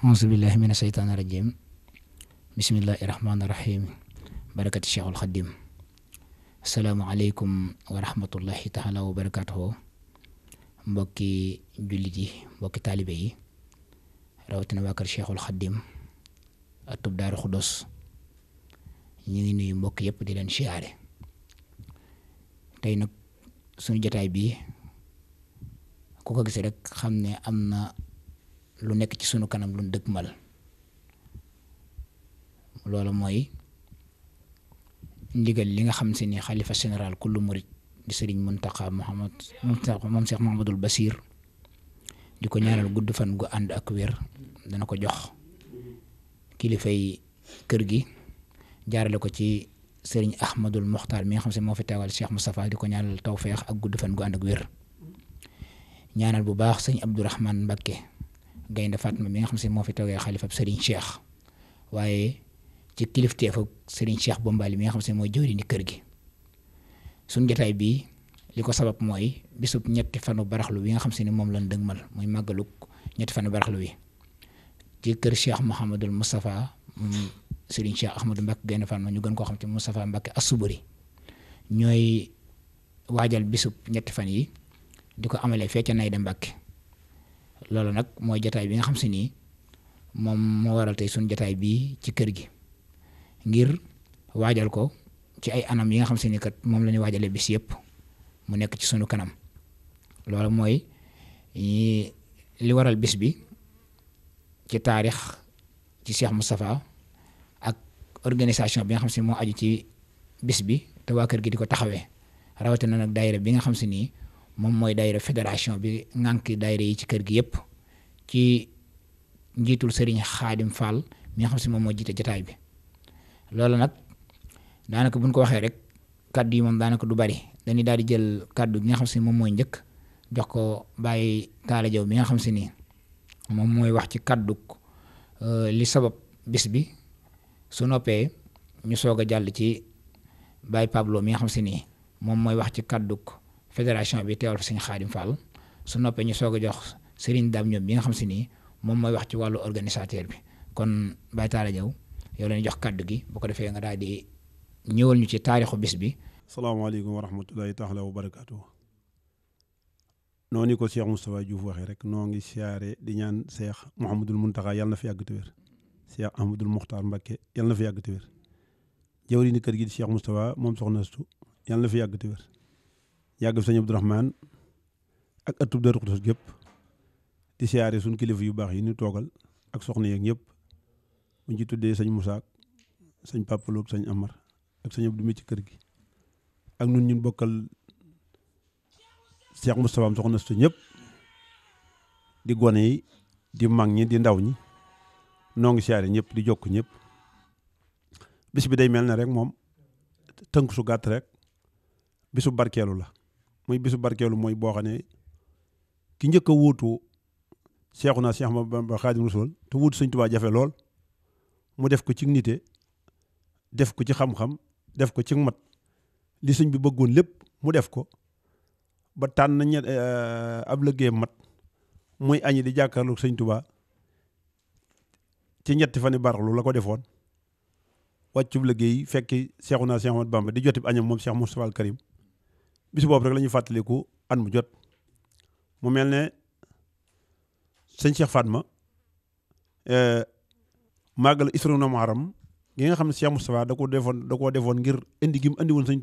auzu billahi mina sheytaani rajim bismillahi rahmaani rahim barakati cheikhul xadim asalaamualeykum wa rahmatullahi taala wa barakatuhu mbokki jullit yi mbokki taalibe yi rawatina waa kër cheikhul xadim atub daaru xudos ñu ngi nuyu mbokk yëpp di leen siyaare tey nag suñu jotaay bi ku ko gis rek xam ne am na lu nekk ci sunu kanam lu dëgmal loolu mooy ndigal li nga xam si ni xalifa général kullu murid di sëriñ Muntaxa moom Cheikh Mouhamadul Basir di ko ñaanal gudd fan gu ànd ak wér dana ko jox kilifay kër gi jaarale ko ci sëriñ Ahmadul Mokhtar mi nga xam si moo fi teewal Cheikh Moustapha di ko ñaanal tawfeex ak gudd fan gu ànd ak wér ñaanal bu baax sëñ Abdourahman Mbakke Gaynde Fatma mi nga xam si moo fi toogee xalifab sëriñ Cheikh waaye ci kilifteef ak sëriñ Cheikh Bombali mi nga xam si mooy jëwriñu kër gi suñ jotaay bii li ko sabab mooy bisub ñetti fanu baraxlu wi nga xam si ni moom lañ dëgmal muy màggaluk ñetti fanu baraxlu wi ci kër Cheikh Mouhamadul Moustapha sëriñ Cheikh Ahmadou Mbakke Gaynde Fatma ñu gën koo xam ci Moustapha Mbakke Asuburi ñooy waajal bisub ñetti fan yi di ko amalee fee ca Nayda Mbakke loolu nag mooy jotaay bi nga xam si nii moom moo waral tey suñ jotaay bii ci kër gi ngir waajal ko ci ay anam yi nga xam si ni kat moom la ñu waajalee bis yëpp mu nekk ci sunu kanam loolu mooy li waral bis bi ci taarix ci Cheikh Moustapha ak organisation bi nga xam si moo aju ci bis bi te waa kër gi di ko taxawee rawatina nag daayira bi nga xam si nii moom mooy daayira fédération bi ngànk daayira yi ci kër gi yëpp ci njiitul Serigne Xaadim Fall mi nga xam si moom moo jiite jotaay bi loolu nag daanaka buñ ko waxee rek kaddu yi moom daanaka du bari dañuy daal di jël kaddu gi nga xam si moom mooy njëkk jox ko Baye Talla Diaw mi nga xam si nii moom mooy wax ci kaddu li sabab bis bi su noppee ñu soog a jàll ci Baye Pablo mi nga xam si nii moom mooy wax ci kaddu fédération bi teewal fa Serigne Xaadim Fall su noppee ñu soog a jox Serigne Dame ñoom bi nga xam si nii moom mooy wax ci wàllu organisateur bi kon Baye Talla Diaw yow lañu jox kaddu gi bu ko defee nga daal di ñëwal ñu ci taarixu bis bi. salaamaaleykum wa rahmatulahi taala wa barakaatu. noonu ko Cheikh Moustapha Diouf waxee rek noo ngi siyaare di ñaan Cheikh Mouhamadul Mountakha yàlla na fi yàgg te wér Cheikh Ahmadul Mokhtar Mbacké yàlla na fi yàgg te wér jawriñu kër gi di Cheikh Moustapha moom soxna Astu yàlla na fi yàgg te wér yàgg fi sëñ Abdourahmane ak ëttub Daaru Xudoos gépp di siyaare suñ kilifa yu baax yi ñu toogal ak soxna yeeg ñëpp bu ñu ci tuddee sëñ Moussa sëñ Papa Lo ak sëñ Amar ak sëñ Abdou mi ci kër gi ak nun ñun bokkal Cheikh Moustapha am soxna Astu ñëpp di gone yi di mag ñi di ndaw ñi noo ngi siyaare ñëpp di jokk ñëpp bis bi day mel ne rek moom tënk su gàtt rek bisu barkeelu la muy bisu barkeelu mooy boo xam ne ki njëkk a wuutu Seexuna Seex Bamba Xaadimu Rasuul te wuutu Sëñ Tuubaa jafe lool mu def ko ci nite def ko ci xam-xam def ko ci mat li sëñ bi bëggoon lépp mu def ko ba tànn ab liggéeyam mat muy añi di jàkkaarloog Sëñ Tuubaa ci ñetti fani baraxlu la ko defoon wàccub liggéey fekki Seexuna Seex Ahmadu Bamba di jotib añam moom Cheikh Moustapha al Karim bis boobu rek la ñuy fàttaliku at mu jot mu mel ne sëñ Cheikh Fatma màggal Isruna Muharram gi nga xam ne Cheikh Moustapha da koo defoon ngir indi gi mu indi woon sëñ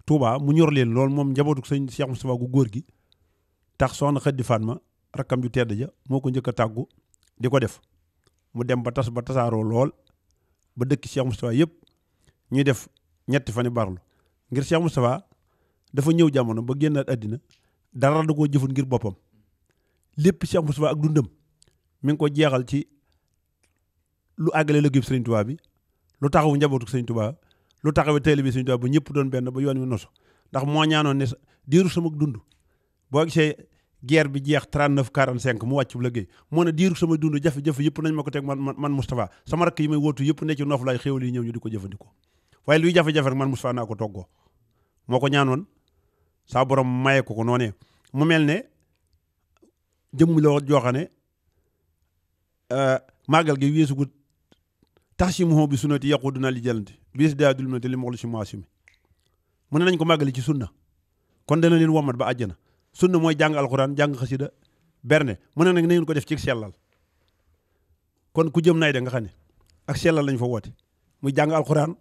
Touba mu ñor leen lool moom njabootu sëñ Cheikh Moustapha gu góor gi tax soxna Xaddi Fatma rakkam ju tedd ja moo ko njëkk a tàggu di ko def mu dem ba tasaaroo lool ba dëkk Cheikh Moustapha yëpp ñuy def ñetti fani barlu ngir Cheikh Moustapha dafa ñëw jamono ba génnaat àddina dara da koo jëfut ngir boppam lépp Cheikh Moustapha ak dundam mi ngi ko jeexal ci lu àggale liggéeyu Sëriñ Tuubaa bi lu taxawu njabootu Sëriñ Tuubaa lu taxawee taalibe Sëriñ Tuubaa ba ñëpp doon benn ba yoon wi nosu ndax moo ñaanoon ne diiru sama dund boo gisee guerre bi jeex 39 45 mu wàccu liggéey moo ne diiru sama dund jafe-jafe yëpp nañ ma ko teg man Moustapha sama rakk yi may wóotu yëpp ne ci noof laay xéewal yi ñëw ñu di ko jëfandikoo waaye luy jafe-jafe rek man Moustapha naa ko toggoo moo ko ñaanoon saa borom maye ko noonee mu mel ne jëmm la joo xam ne màggal gi weesu gut tax si mu bi sunnati yaquduna li jannati bis daa dul te li moxlu si moisimi mu ne nañ ko màggali ci sunna kon dana leen womat ba àjjana sunna mooy jàng alxuraan jàng xasida berne mu ne nag na ngeen ko def ci sellal kon ku jëm nay de nga xam ne ak sellal lañ fa woote muy jàng alxuraan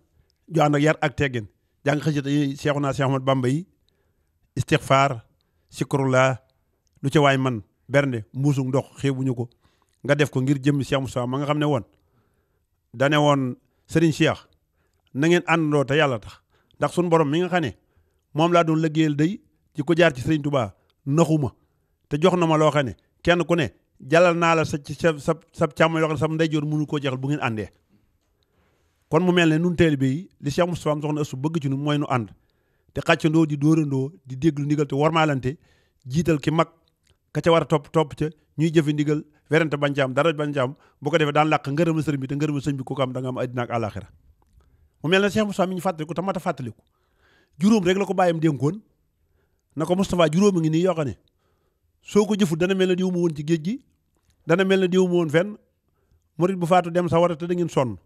ju ànd ak yar ak teggin jàng xasida yi Seexuna Seex Ahmadu Bamba yi istixfaar sikrullah lu ca waay man bernde mbuusug ndox xeebuñu ko nga def ko ngir jëmmi Cheikh Moustapha ma nga xam ne woon dane woon Serigne Cheikh na ngeen àndandoo te yàlla tax ndax suñu borom mi nga xam ne moom laa doon liggéeyal day ci ko jaar ci Serigne Touba naxuma te jox na ma loo xam ne kenn ku ne jalal naa la sa càmm yoo xam ne sa ndeyjoor mënu koo jeexal bu ngeen àndee kon mu mel ne nun taalibe yi li Cheikh Moustapha am soxna Astou bëgg ci nu mooy nu ànd te xàccandoo di dóorandoo di déglu ndigal te warmaalante jiital ki mag ka ca war a topp ca ñuy jëfe ndigal werante bañ ca am dara bañ ca am bu ko defee daan làq ngërëmal sëriñ bi te ngërëmal sëriñ bi ku ko am da nga am àddina ak àllaaxira mu mel ne Cheikh Moustapha mi ñu fàttaliku te mat a fàttaliku juróom rek la ko bàyyam dénkoon na ko Moustapha juróom a ngi nii yoo xam ne soo ko jëfut dana mel ne diw mu woon ci géej gi dana mel ne diw mu woon fenn murit bu faatu dem sa war a te da ngeen sonn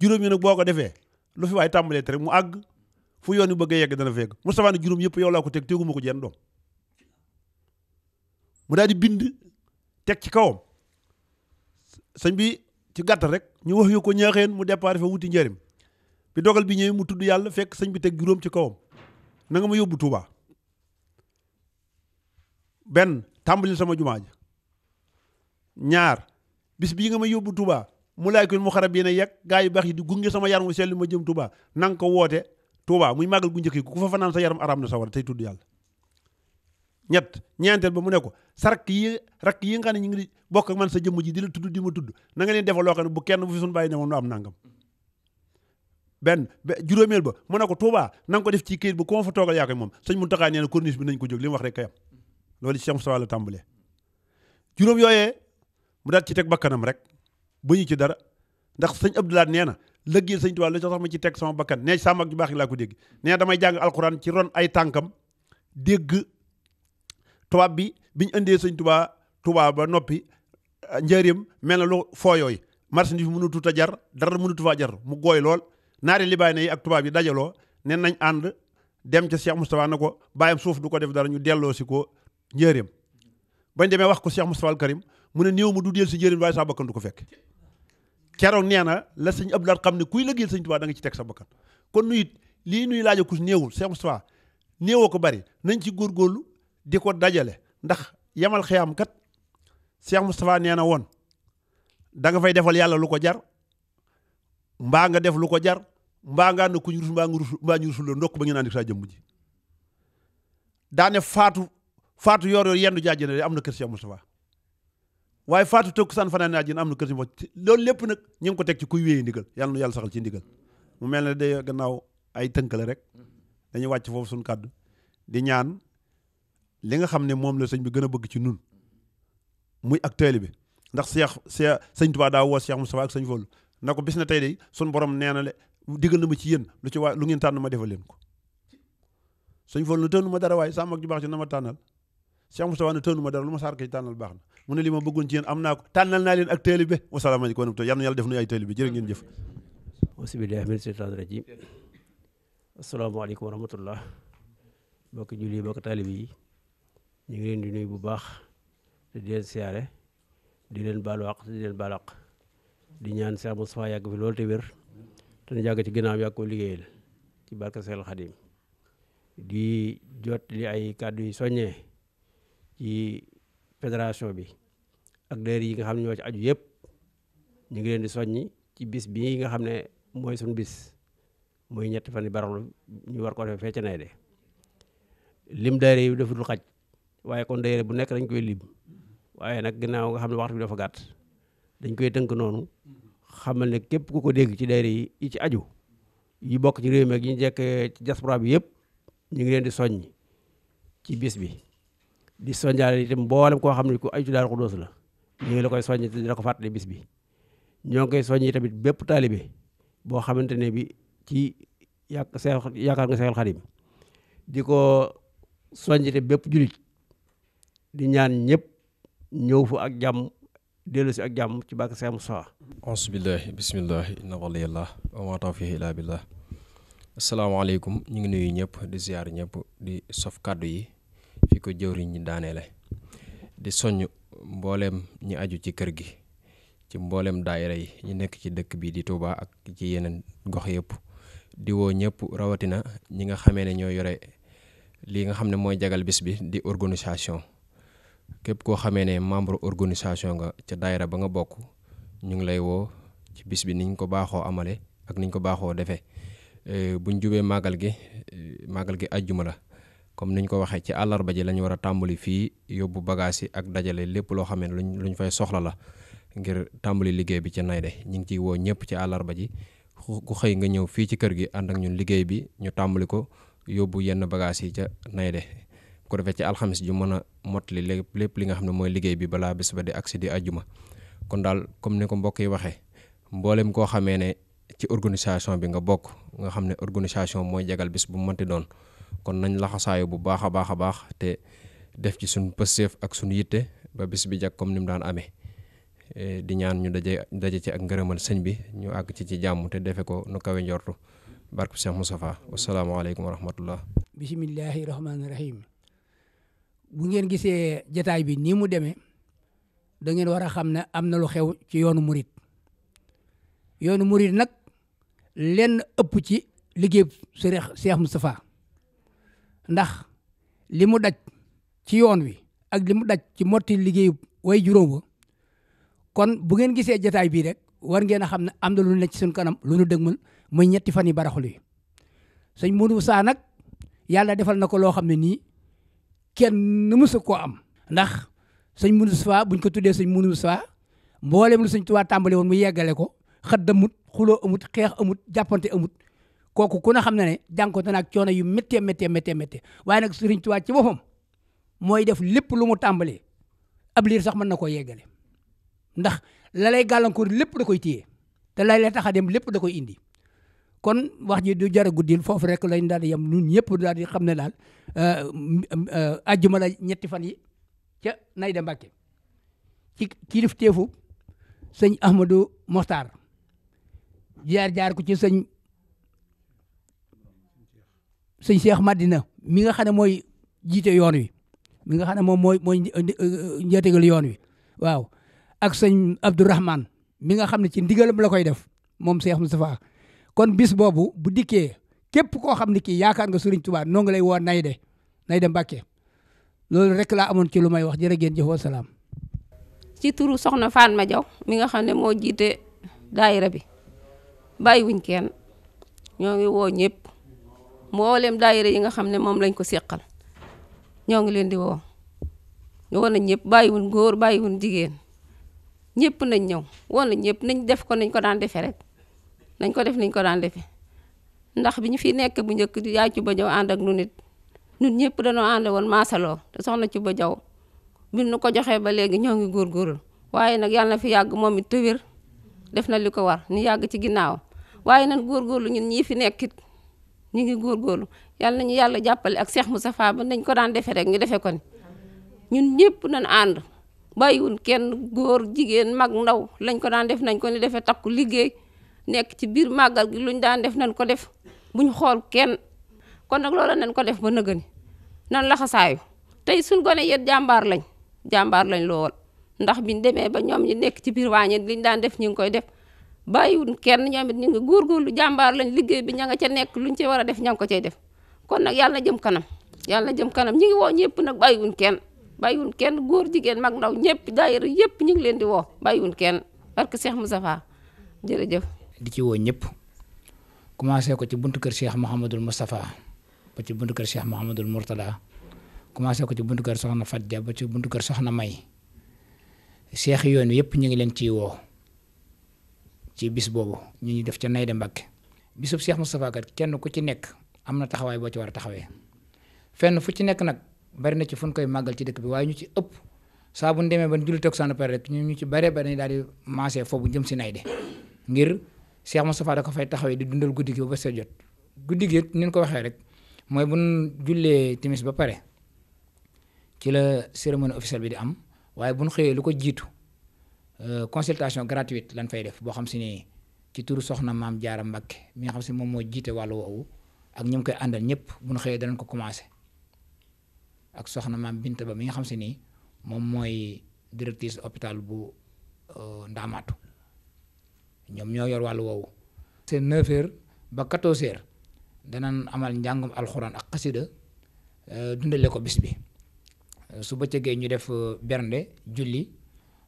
juróom yi nag boo ko defee lu fi waay tàmbalee te rek mu àgg fu yoon wi bëgg a yegg dana fekk Moustapha ne juróom yëpp yow laa ko teg teguma ko jenn doom mu daal di bind teg ci kawam sëñ bi ci gàttal rek ñu wax yu ko ñaaxeen mu départ fa wuti njëriñ bi dogal bi ñëwee mu tudd yàlla fekk sëñ bi teg juróom ci kawam na nga ma yóbbu Touba benn tàmbali sama jumaa ja ñaar bis bii nga ma yóbbu Touba mu laay ko mu xarab yéen a yegg gaa yu baax yi di gunge sama yaram sell ma jëm Touba na nga ko woote Touba muy màggal gu njëkk yi ku fa fanaan sa yaram araam na sa war tey tudd yàlla ñeenteel ba mu ne ko sa rakk yi nga xam ne ñu ngi bokk ak man sa jëmm ji di la tudd di ma tudd na nga leen defal loo xam ne bu kenn bu fi suñu bàyyi ne moom nu am nangam juróomeel ba mu ne ko Touba na nga ko def ci këyit ba ku ma fa toogal yaa koy moom sëñ Muntaxa nee na corniche bi nañ ko jóg li mu wax rek kay am loolu ci Cheikh Moustapha la tàmbalee juróom yooyee mu daal ci teg bakkanam rek bu ñu ci dara ndax sëñ Abdoulaye nee na lëggéeyal sëñ Touba la sax ma ci teg sama bakkan nee sama mag ju baax yi laa ko dégg nee damay jàng alxuraan ci ron ay tànkam dégg tubaab bi biñu indee sëñ Touba ba noppi njëriñam mel na lu fooyooy marchandise bi mënatut a jar dara mënatu faa jar mu gooy lool naari libaane yi ak tubaab yi dajaloo nen nañ ànd dem ca Cheikh Moustapha na ko bàyyam suuf du ko def dara ñu delloo si ko njëriñam bañ demee wax ko Cheikh Moustapha al Karim mu ne néew mu du del si njëriñ waaye saa bakkan du ko fekk keroog nee na la sëñ Abdoulaye xam ne kuy lëggeel sëñ Touba da nga ci teg sa bakkan kon nu it lii nuy laaja kus néewul Cheikh Moustapha néewoo ko bari nañ ci góorgóorlu di ko dajale ndax yamal xiyam kat Cheikh Moustapha nee na woon da nga fay defal yàlla lu ko jar mbaa nga def lu ko jar mbaa nga ànd ku ñu rus mbaa ñu rusul la ndokk ba ngeen ànd saa jëmm ji daane faatu yor yendu jaajëne am na kër Cheikh Moustapha waaye faatu tëkk san fanaan àjjana am na kër si loolu lépp nag ñu ngi ko teg ci kuy wéyee ndigal yàlla nu yàlla saxal ci ndigal mu mel ne day gannaaw ay tënkale rek dañuy wàcc foofu suñu kàddu di ñaan li nga xam ne moom la sëñ bi gën a bëgg ci nun muy ak taalibe bi ndax sëñ Touba daa woo Cheikh Moustapha ak sëñ Fallu na ko bis na tey de suñu borom nee na le digal na ma ci yéen lu ci waa lu ngeen tànn ma defal leen ko sëñ Fallu na tënnu ma dara waaye sama mag ju baax ci na ma tànnal Cheikh Moustapha ne tënnu ma dara lu ma saar ko ci tànnal baax na mu ne li ma bëggoon ci yéen am naa ko tànnal naa leen ak taalibe bi wasalaamaaleykum wa rahmatulah yal na yàlla def nu ay taalibe bi jërë ngeen jëf bismillaahi mina shaytaani rajiim asalaamaaleykum wa rahmatullah bokk julli bokk taalibe yi ñu ngi leen di nuyu bu baax te di leen siyaare di leen baalu àq di leen baal àq di ñaan Cheikh Moustapha yàgg fi loolu te wér te ñu jàgg ci ginnaaw yàgg ko liggéeyal ci barke Seexul Xadiim di jot li ay kàddu yu soññee ci fédération bi ak daayira yi nga xam ne ñoo ci aju yëpp ñu ngi leen di soññi ci bis bii nga xam ne mooy suñu bis muy ñetti fan yi baraxlu ñu war ko defee fee ca nay de lim daayira yi dafa dul xaj waaye kon daayira bu nekk dañ koy lim waaye nag ginnaaw nga xam ne waxtu bi dafa gàtt dañ koy tënk noonu xamal ne képp ku ko dégg ci daayira yi ci aju yi bokk ci réew mi ak yi ñu jekk ci diaspora bi yëpp ñu ngi leen di soññ ci bis bi di soññaale itam mboolem koo xam ne ku aju ci Daaru Xudoos la ñu ngi la koy soññ te dina ko fàttali bis bi ñoo ngi koy soññi tamit bépp taalibe boo xamante ne bi ci yaakaar nga Seexul Xadiim di ko soññ te bépp julit di ñaan ñëpp ñëw fu ak jàmm dellu si ak jàmm ci bàkk Cheikh Moustapha. auzubillahi bismillahi inna waliyallah wa ma tawfiqi illa billah. asalaamaaleykum, ñu ngi nuyu ñëpp di ziar ñëpp di sof kàddu yi fi ko jëwriñ ñi daaneele di soññ mbooleem ñi aju ci kër gi ci mbooleem daayira yi ñu nekk ci dëkk bi di Touba ak ci yeneen gox yëpp di woo ñëpp rawatina ñi nga xamee ne ñoo yore lii nga xam ne mooy jagal bis bi di organisation képp koo xamee ne membre organisation nga ca daayira ba nga bokk ñu ngi lay woo ci bis bi niñ ko baaxoo amale ak niñ ko baaxoo defee buñ jubee màggal gi àjjuma la comme niñ ko waxee ci àllarba ji lañu war a tàmbali fii yóbbu bagage yi ak dajale lépp loo xam ne luñ fay soxla la ngir tàmbali liggéey bi ca Naydé ñu ngi ciy woo ñëpp ci àllarba ji ku xëy nga ñëw fii ci kër gi ànd ak ñun liggéey bi ñu tàmbali ko yóbbu yenn bagage yi ca Naydé bu ko defee ci alxamis ju mën a mottali lépp li nga xam ne mooy liggéey bi balaa bés ba di agsi di àjjuma kon daal comme ni ko mbokk yi waxee mboolem koo xamee ne ci organisation bi nga bokk nga xam ne organisation mooy jagal bis bu mënti doon kon nañ laxasaayu bu baax a baax te def ci suñ pësteef ak suñ yitte ba bis bi jag comme ni mu daan amee di ñaan ñu daje ci ak ngërëmal sëñ bi ñu àgg ci jàmm te defe ko nu kawe njortu barke Cheikh Moustapha wasalaamaaleykum wa rahmatullah. bisimillahi rahmaani rahim. bu ngeen gisee jataay bi nii mu demee da ngeen war a xam ne am na lu xew ci yoonu murit nag lenn ëpp ci liggéey Cheikh Moustapha ndax li mu daj ci yoon wi ak li mu daj ci motti liggéeyu way juróom wa kon bu ngeen gisee jataay bii rek war ngeen a xam ne am na lu ne ci suñ kanam lu nu dëgmal muy ñetti fan yi baraxlu yi sëñ Modou Moussa nag yàlla defal na ko loo xam ne nii kenn mësu koo am ndax sëñ Modou Moussa buñ ko tuddee sëñ Modou Moussa mboolem lu sëñ Tuubaa tàmbale woon mu yeggale ko xët amut xuloo amut xeex amut jàppante amut kooku ku ne xam na ne jànkoonte naag coono yu méttee waaye nag sëriñ Tuubaa ci boppam mooy def lépp lu mu tàmbalee ab liir sax mën na koo yeggale ndax la lay gàllankoor lépp da koy téye te lay tax a dem lépp da koy indi kon wax ji du jar a guddil foofu rek lañ daal di yem ñun ñëpp daal di xam ne daal àjjuma la ñetti fan yi ca Naydé Mbàkke ci kilifteefu sëñ Ahmadou Mokhtar jaar ko ci sëñ Cheikh Madina mi nga xam ne mooy jiite yoon wi mi nga xam ne moom mooy njeetegal yoon wi waaw ak sëñ Abdourahman mi nga xam ne ci ndigalam la koy def moom Cheikh Moustapha kon bis boobu bu dikkee képp koo xam ne kii yaakaar nga Sëriñ Tuubaa noo ngi lay woo Naydé Mbàkke loolu rek laa amoon ci lu may wax jërë ngeen jëf wa salaam. ci turu soxna Fatma Diaw mi nga xam ne moo jiite daayira bi bàyyiwuñ kenn ñoo ngi woo ñëpp mboolem daayira yi nga xam ne moom lañ ko seqal ñoo ngi leen di woo nañ ñëpp bàyyiwuñ góor bàyyiwuñ jigéen ñëpp nañ ñëw woo nañ ñëpp nañ def ko nañ ko daan defee rek nañ ko def nañ ko daan defee ndax bi ñu fi nekk bu njëkk di yaay Cuba Jaw ànd ak nu nit ñun ñëpp dañoo ànd woon maasaloo te soxna Cuba Jaw bi nu ko joxee ba léegi ñoo ngi góorgóorlu waaye nag yàlla na fi yàgg moom it te wér def na li ko war ni yàgg ci ginnaawam waaye nag góorgóorlu ñun ñii fi nekkit ñu ngi góorgóorlu yàlla nañu yàlla jàppale ak Cheikh Moustapha ba nañ ko daan defee rek ñu defee ko ni ñun ñëpp nañ ànd bàyyiwul kenn góor jigéen mag ndaw lañ ko daan def nañ ko ni defee takku liggéey nekk ci biir màggal gi luñ daan def nañ ko def buñ xool kenn kon nag loola nañ ko def ba nëgëni nan laxasaayu tey suñ gone yet jàmbaar lañ lool ndax biñ demee ba ñoom ñi nekk ci biir waañe liñ daan def ñu ngi koy def bàyyiwul kenn ñoom it ñu ngi góorgóorlu jàmbaar lañ liggéey bi ña nga ca nekk luñ ci war a def ña ngi ko cay def kon nag yàlla na jëm kanam ñi ngi woo ñëpp nag bàyyiwul kenn góor jigéen mag ndaw ñëpp daayira yëpp ñu ngi leen di woo bàyyiwul kenn parce que Cheikh Moustapha jërëjëf. di ci woo ñëpp commencé ko ci buntu kër Cheikh Mouhamadul Moustapha ba ci buntu kër Cheikh Mouhamadul Mourtada commencé ko ci buntu kër Soxna Fadja ba ci buntu kër Soxna May cheikh yoon wi yëpp ñu ngi leen ciy woo ci bis boobu ñu def ca Naydé Mbàkke bisub Cheikh Moustapha kat kenn ku ci nekk am na taxawaay boo ci war a taxawee fenn fu ci nekk nag bari na ci fu ñu koy màggal ci dëkk bi waaye ñu ci ëpp saa bu ñu demee ba julli toog sànn pare rek ñu ci bare daal di maasee foofu jëm si Naydé ngir Cheikh Moustapha da ko fay taxawee di dundal guddi gi ba sa jot guddi gi ni ñu ko waxee rek mooy bu ñu jullee timis ba pare ci la cérémonie officielle bi di am waaye bu ñu xëyee lu ko jiitu consultation gratuite lan fay def boo xam si ni ci turu soxna maam Jaara Mbakke mi nga xam si moom moo jiite wàllu woowu ak ñu koy àndal ñëpp bu ñu xëyee danañ ko commencé ak soxna maam Binta Ba mi nga xam si ni moom mooy directrice hôpital bu Ndaamaatu ñoom ñoo yor wàllu woowu. c'est 9h ba 14h danañ amal njàngum alxuraan ak xasida dundale ko bis bi su bëccëgee ñu def bernde julli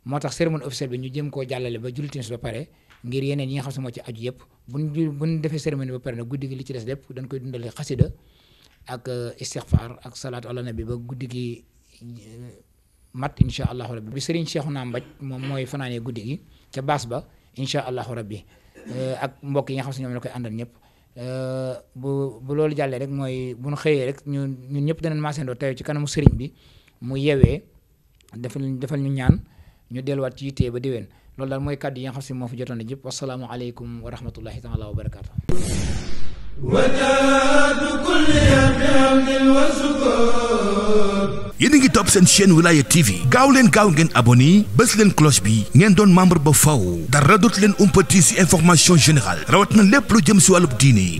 moo tax cérémonie officielle bi ñu jëm koo jàllale ba julli timis ba pare ngir yeneen yi nga xam si moo ci aju yëpp buñ defee cérémonie ba pare nag guddi gi li ci des lépp dañ koy dundale xasida ak istixfaar ak salaatu ala nabi ba guddi gi mat incha allahu rabbi bi Serigne Cheikhouna Mbaj moom mooy fanaanee guddi gi ca baas ba incha allahu rabbi ak mbokk yi nga xam si ñoom la koy àndal ñëpp bu loolu jàllee rek mooy bu ñu xëyee rek ñun ñëpp danañ maasandoo teew ci kanamu Serigne bi mu yeewee defal ñu ñaan ñu delluwaat ci yittee ba déwén loolu daal mooy kàddu yi nga xam si moo fi jotoon a jëpp wasalaamu aleykum wa rahmatullahi taala wa barakaatu. yéen a ngi topp seen chaîne Wilaya TV gaaw leen ngeen abonné bës leen cloche bi ngeen doon membre ba faw dara dootu leen umpati ci information générale rawat na lépp lu jëm ci wàllub diine